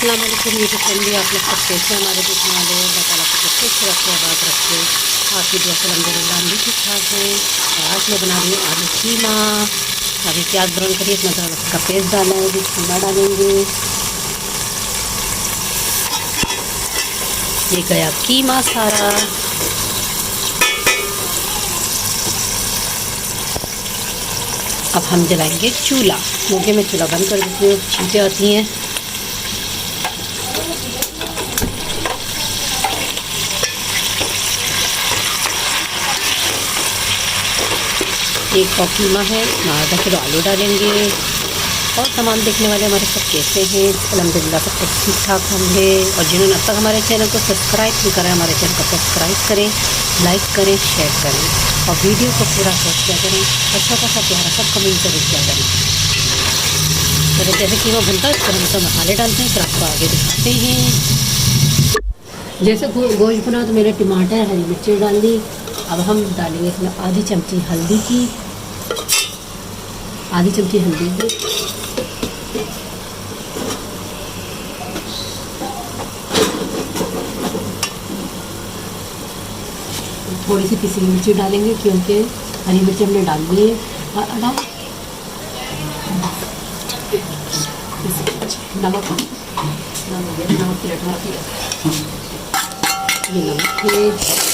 अस्सलाम वालेकुम YouTube family, आप लोग सब कैसे हमारे देखने वाले हैं। अल्लाह ताला को खुश रखे, आबाद रखे। आपकी दुआ से अल्हम्दुलिल्लाह हम भी ठीक ठाक हैं। और आज मैं बना रही हूँ आलू कीमा। अभी प्याज ब्राउन करिए, इतना ज़रा उसका पेस्ट डाला है, अभी कीमा डालेंगे। ये गया कीमा सारा। अब हम जलाएंगे चूल्हा, क्योंकि मैं चूल्हा बंद कर देती हूँ, चीज़ें आती हैं। एक पाव कीमा है, आधा किलो आलू डालेंगे। और सामान देखने वाले हमारे सब कैसे हैं, अल्हम्दुलिल्लाह सब कुछ ठीक ठाक होंगे। और जिन्होंने अब तक हमारे चैनल को सब्सक्राइब नहीं करा है, हमारे चैनल को सब्सक्राइब करें, लाइक करें, शेयर करें और वीडियो को पूरा वॉच किया करें। अच्छा खासा प्यारा सब कमेंट जरूर किया करें। तो जैसे कीमा बनता है फिर हम सब मसाले डालते हैं, फिर आपको आगे दिखाते हैं। जैसे गोश्त बना तो मैंने टमाटर, हरी मिर्ची डाल दी। अब हम डालेंगे इसमें आधी चमची हल्दी की, आधी चमची हल्दी की, थोड़ी सी पिसी मिर्ची डालेंगे क्योंकि हरी मिर्ची हमने डाल दी है। और नमक, नमक प्लेट में रखिए, ये नमक है।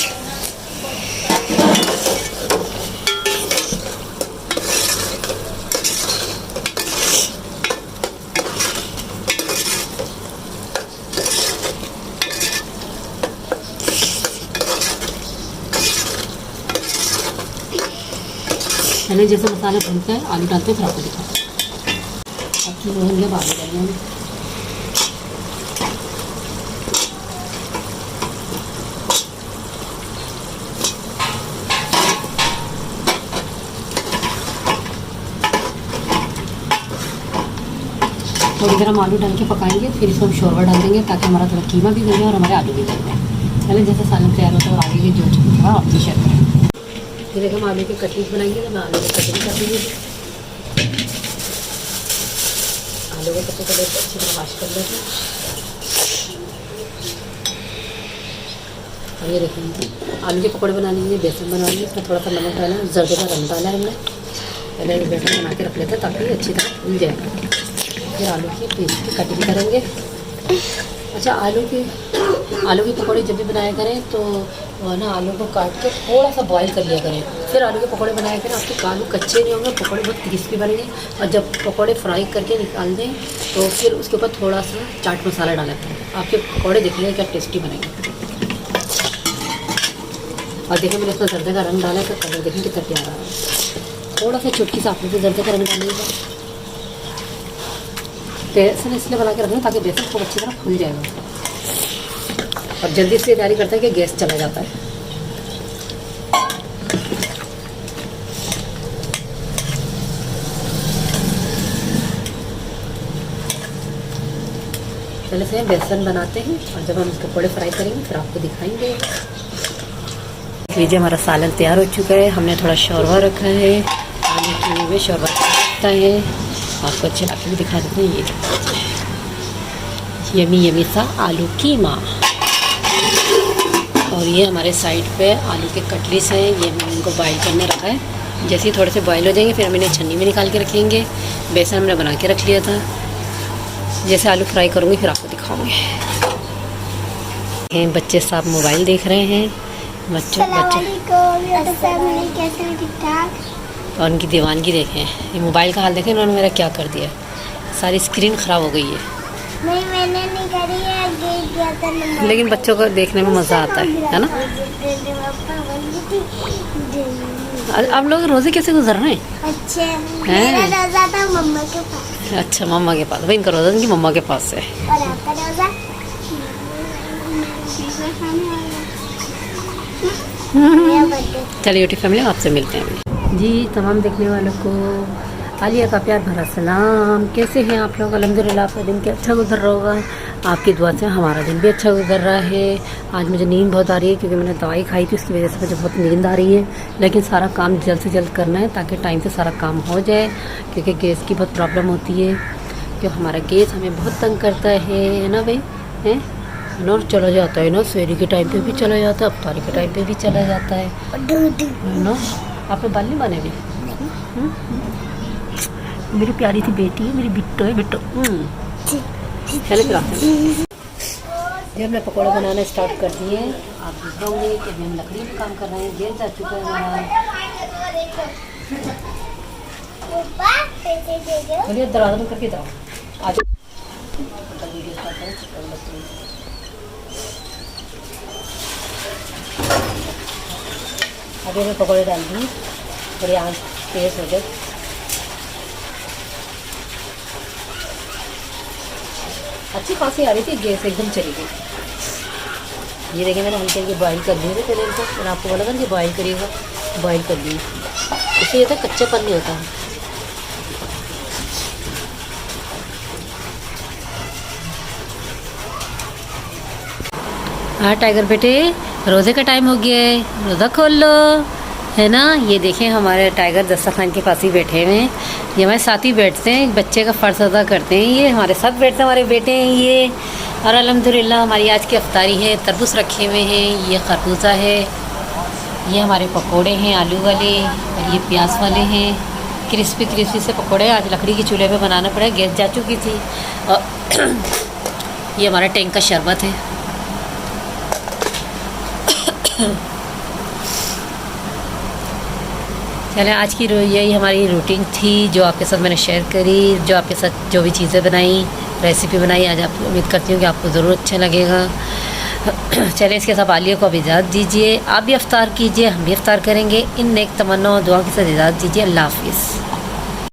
पहले जैसे मसाला भूनते हैं आलू डालते हैं, फिर आपको दिखाते हैं। अब की होंगे आलू डालेंगे। थोड़ी देर हम आलू डाल के पकाएंगे, फिर इसको हम शोरबा डाल देंगे ताकि हमारा थोड़ा कीमा भी गल जाए और हमारे आलू भी गल जाए। पहले जैसे सालन तैयार होता है और आगे भी जो थोड़ा आपसे शेयर करें। फिर हम आलू की कटलीट बनाएंगे, तो मैं आलू की कटली कर दूँगी। आलू को सबसे पहले अच्छी तरह वॉश कर लेते हैं। और ये देखिए आलू के पकौड़े बनाने के लिए बेसन बना लिए, इसमें थोड़ा सा नमक डाला, जर्दे का रंग डाला है हमने। पहले ये बेसन बना के रख लेते हैं ताकि अच्छी तरह फूल जाए। फिर आलू की पीस की कटिंग करेंगे। अच्छा, आलू के पकौड़े जब भी बनाया करें तो ना आलू को काट के थोड़ा सा बॉईल कर लिया करें, फिर आलू के पकौड़े बनाया करें। आपके आलू कच्चे नहीं होंगे, पकौड़े बहुत क्रिस्पी बनेंगे। और जब पकौड़े फ्राई करके निकाल दें तो फिर उसके ऊपर थोड़ा सा चाट मसाला डाला करें, आपके पकौड़े देखिए क्या टेस्टी बनेंगे। और देखिए मैंने इसमें जर्दे का रंग डाला है, तो कलर देखिए कितना प्यारा है। थोड़ा सा चुटकी से आपने जर्दे का रंग डालिएगा। बेसन इसलिए बना के रखें ताकि बेसन खूब अच्छी तरह फूल जाएगा। और जल्दी से तैयारी करता है कि गैस चला जाता है। पहले से बेसन बनाते हैं और जब हम इसके पकौड़े फ्राई करेंगे फिर आपको दिखाएंगे। देख लीजिए हमारा सालन तैयार हो चुका है। हमने थोड़ा शोरबा रखा है, आलू कीमे में शोरबा रखता है। आपको अच्छे लाके भी दिखा देते हैं। ये यमी यमी सा आलू कीमा। और ये हमारे साइड पे आलू के कटलीस हैं, ये हमने इनको बॉईल करने रखा है। जैसे ही थोड़े से बॉईल हो जाएंगे फिर हम इन्हें छन्नी में निकाल के रखेंगे। बेसन हमने बना के रख लिया था। जैसे आलू फ्राई करूँगी फिर आपको दिखाऊँगी। बच्चे साहब मोबाइल देख रहे हैं। बच्चे और उनकी दीवानगी देखें, ये मोबाइल का हाल देखें उन्होंने मेरा क्या कर दिया। सारी स्क्रीन ख़राब हो गई है। नहीं, मैंने नहीं करी है, दिया था। लेकिन बच्चों को देखने में मज़ा आता है ना। अब लोग रोज़े कैसे गुजर रहे हैं? अच्छे, मेरा रोज़ा था मम्मा के पास। अच्छा, मम्मा के पास। भाई इनका रोज़ा इनकी मम्मा के पास है। और आपका रोज़ा? चलिए यूट्यूब फैमिली आपसे मिलते हैं जी। तमाम देखने वालों को आलिया का प्यार भरा सलाम। कैसे हैं आप लोग? अल्हम्दुलिल्लाह आपका दिन क्या अच्छा गुजर रहा होगा। आपकी दुआ से हमारा दिन भी अच्छा गुजर रहा है। आज मुझे नींद बहुत आ रही है क्योंकि मैंने दवाई खाई थी, उसकी वजह से मुझे बहुत नींद आ रही है। लेकिन सारा काम जल्द से जल्द करना है ताकि टाइम पे सारा काम हो जाए, क्योंकि गैस की बहुत प्रॉब्लम होती है। कि हमारा गैस हमें बहुत तंग करता है ना भाई, है ना, चला जाता है ना, सवेरे के टाइम पे भी चला जाता है, अफ्तारी के टाइम पे भी चला जाता है ना। आपने बाल नहीं बने भी? मेरी प्यारी सी बेटी है, मेरी बिट्टो है, बिट्टो। चले फिर आते हैं। ये हमने पकौड़े बनाना स्टार्ट कर दिए। आप देख होंगे कि अभी हम लकड़ी में काम कर रहे हैं। गैस जा चुका है हमारा। चलिए दरवाजा बंद करके जाओ। आज अभी मैं पकौड़े डाल दी, बड़ी आँच तेज हो गए। अच्छी खासी आ रही थी, गैस एकदम चली गई। ये देखिए मैंने हल्के हल्के बॉईल कर दिए थे तेल को। मैंने आपको बोला था कि बॉईल करिएगा, बॉईल कर दिए। इससे ये तो कच्चापन नहीं होता है। हाँ टाइगर बेटे, रोज़े का टाइम हो गया है, रोज़ा खोल लो, है ना। ये देखें हमारे टाइगर दस्तरखान के पास ही बैठे हुए हैं। ये हमारे साथ ही बैठते हैं, बच्चे का फ़र्ज़ अदा करते हैं। ये हमारे साथ बैठते हैं, हमारे बेटे हैं ये। और अल्हम्दुलिल्लाह हमारी आज की अफ्तारी है। तरबूज रखे हुए हैं, ये खरबूजा है, ये हमारे पकोड़े हैं आलू वाले, और ये प्याज वाले हैं। क्रिस्पी क्रिस्पी से पकोड़े आज लकड़ी के चूल्हे पे बनाना पड़ा, गैस जा चुकी थी। और ये हमारा टैंक का शरबत है। चले आज की यही हमारी रूटीन थी जो आपके साथ मैंने शेयर करी, जो आपके साथ जो भी चीज़ें बनाई, रेसिपी बनाई आज। आप उम्मीद करती हूँ कि आपको ज़रूर अच्छा लगेगा। चलें इसके साथ आलिया को अब इजाज़त दीजिए। आप भी अफ्तार कीजिए, हम भी अफ्तार करेंगे। इन नेक तमन्ना और दुआ के साथ इजाज़त दीजिए। अल्लाह हाफ़िज़।